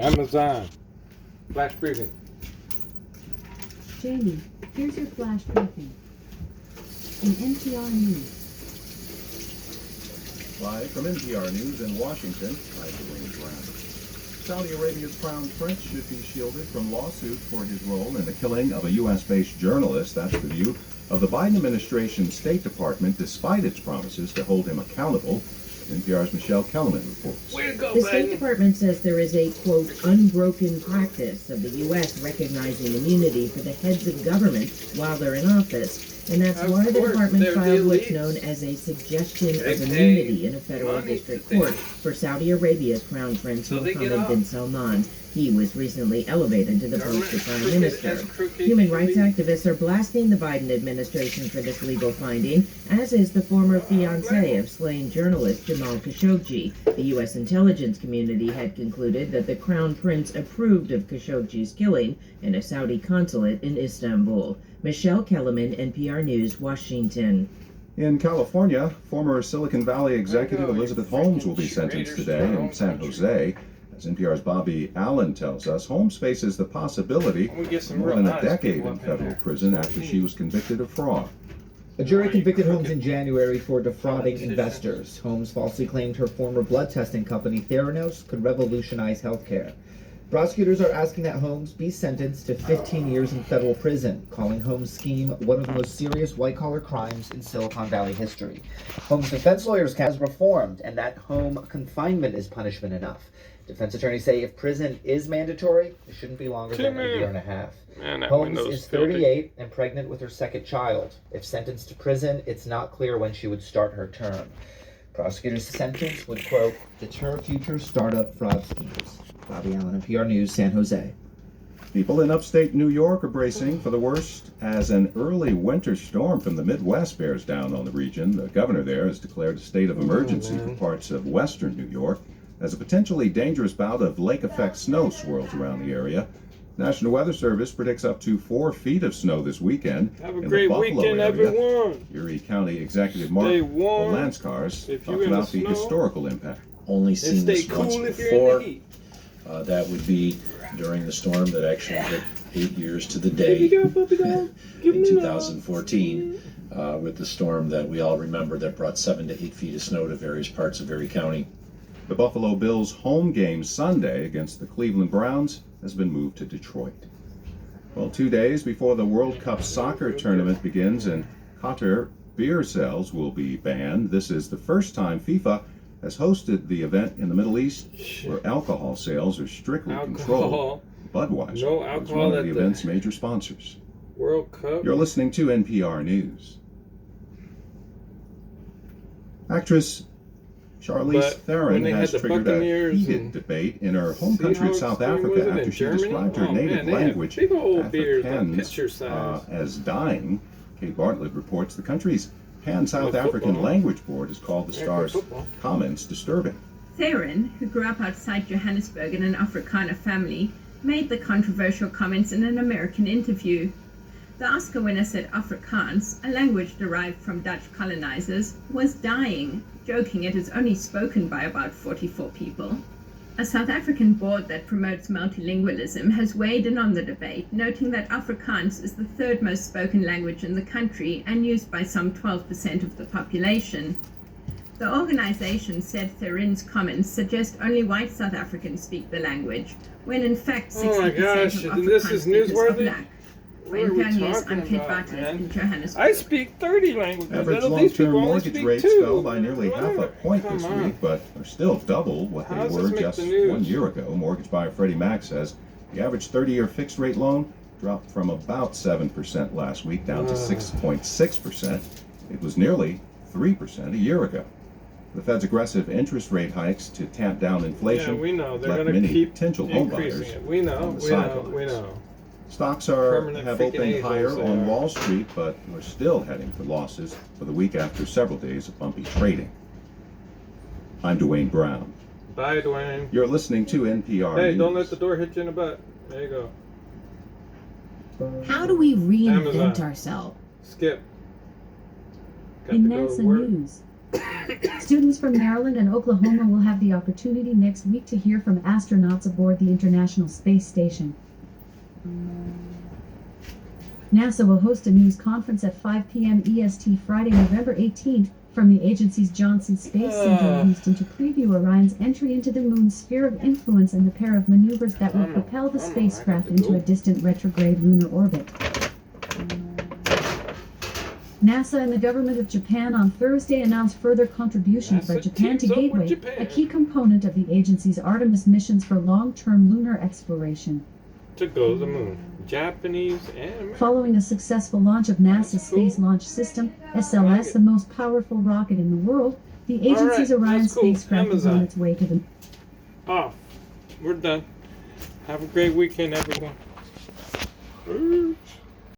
Amazon. Flash briefing. Jamie, here's your flash briefing. In NPR News. Live from NPR News in Washington, I'm Dwayne Brown. Saudi Arabia's crown prince should be shielded from lawsuits for his role in the killing of a U.S.-based journalist. That's the view of the Biden administration's State Department, despite its promises to hold him accountable. NPR's Michelle Kellerman reports. Way to go, The State Biden. Department says there is a, quote, unbroken practice of the U.S. recognizing immunity for the heads of government while they're in office. And that's Of why the course, department they're the filed what's elites. known as a suggestion They of pay immunity in a federal money district to court things. for Saudi Arabia's Crown Prince So they get Mohammed off. bin Salman. He was recently elevated to the post of Prime Minister. As crooked Human as rights be. activists are blasting the Biden administration for this legal finding, as is the former fiancé of slain journalist Jamal Khashoggi. The U.S. intelligence community had concluded that the Crown Prince approved of Khashoggi's killing in a Saudi consulate in Istanbul. Michelle Kellerman, NPR News, Washington. In California, former Silicon Valley executive There you go, Elizabeth you Holmes will freaking be sentenced traitors today to our in own San country. Jose. As NPR's Bobby Allen tells us, Holmes faces the possibility We get some of more real than a honest decade people in up in federal there. prison after she was convicted of fraud. A jury convicted Holmes crooked in January for defrauding politicians. investors. Holmes falsely claimed her former blood testing company Theranos could revolutionize healthcare. Prosecutors are asking that Holmes be sentenced to 15 years in federal prison, calling Holmes' scheme one of the most serious white-collar crimes in Silicon Valley history. Holmes' defense lawyers has reformed, and that home confinement is punishment enough. Defense attorneys say if prison is mandatory, it shouldn't be longer than a year and a half. Man, that Holmes window's is filthy. 38 and pregnant with her second child. If sentenced to prison, it's not clear when she would start her term. Prosecutors' sentence would, quote, deter future startup fraud schemes. Bobby Allen, NPR News, San Jose. People in upstate New York are bracing for the worst as an early winter storm from the Midwest bears down on the region. The governor there has declared a state of emergency for man. parts of western New York as a potentially dangerous bout of lake-effect snow swirls around the area. National Weather Service predicts up to 4 feet of snow this weekend Have a in the great Buffalo weekend, area. everyone. Erie County Executive Mark Stay warm Lanscars if talked you're in the about the snow. historical impact. Only And seen stay this once cool if you're in before. the heat. That would be during the storm that actually hit 8 years to the Baby day girl, puppy dog, give in me love. 2014 with the storm that we all remember that brought 7 to 8 feet of snow to various parts of Erie County. The Buffalo Bills' home game Sunday against the Cleveland Browns has been moved to Detroit. Well, 2 days before the World Cup soccer tournament begins in Qatar, beer sales will be banned. This is the first time FIFA has hosted the event in the Middle East where alcohol sales are strictly controlled. Alcohol. Budweiser No is alcohol one of at the the- event's major sponsors. World Cup. You're listening to NPR News. Actress Charlize But Theron when they has had the triggered a Buccaneers heated and debate in her home country of Seahawks South game, was Africa it in after she Germany? described her Oh, native man, they had language, big old beers, like Afrikaans, picture size. as dying. Kate Bartlett reports the country's Pan-South Like African football. Language Board has called the American star's football. comments disturbing. Theron, who grew up outside Johannesburg in an Afrikaner family, made the controversial comments in an American interview. The Oscar winner said Afrikaans, a language derived from Dutch colonizers, was dying, joking it is only spoken by about 44 people. A South African board that promotes multilingualism has weighed in on the debate, noting that Afrikaans is the third most spoken language in the country and used by some 12% of the population. The organization said Theron's comments suggest only white South Africans speak the language, when in fact 60% Oh my gosh, of this Afrikaans is speakers are newsworthy? black. What are When we News, I'm talking Kate about, Bartlett man? in Johannesburg. I speak 30 languages. Average These long-term people only mortgage speak rates 2. fell by nearly half a point Come this on. week, but are still double what How they does were this make just the news? 1 year ago. Mortgage buyer Freddie Mac says the average 30-year fixed-rate loan dropped from about 7% last week down to 6.6%. It was nearly 3% a year ago. The Fed's aggressive interest rate hikes to tamp down inflation Yeah, we know. They're left going to many keep potential increasing homebuyers it. We know, on the we know, sidelines. we know. Stocks Permanent have freaking opened a-holes higher they on are. Wall Street, but we're still heading for losses for the week after several days of bumpy trading. I'm Dwayne Brown. Bye, Dwayne. You're listening to NPR Hey, News. don't let the door hit you in the butt. There you go. How do we reinvent Amazon. ourselves? Skip. Got In to go NASA to work. News. Students from Maryland and Oklahoma will have the opportunity next week to hear from astronauts aboard the International Space Station. NASA will host a news conference at 5 p.m. EST Friday, November 18th from the agency's Johnson Space Center in Houston to preview Orion's entry into the moon's sphere of influence and the pair of maneuvers that will propel the spacecraft into a distant retrograde lunar orbit. NASA and the government of Japan on Thursday announced further contributions by NASA Japan to teams up with Gateway, Japan. a key component of the agency's Artemis missions for long-term lunar exploration. To go to the moon. Japanese and American. Following a successful launch of NASA's That's cool. Space Launch System, SLS, like it. the most powerful rocket in the world, the agency's Alright, Orion that's cool. spacecraft is on Amazon. its way to the Off. We're done. Have a great weekend, everyone.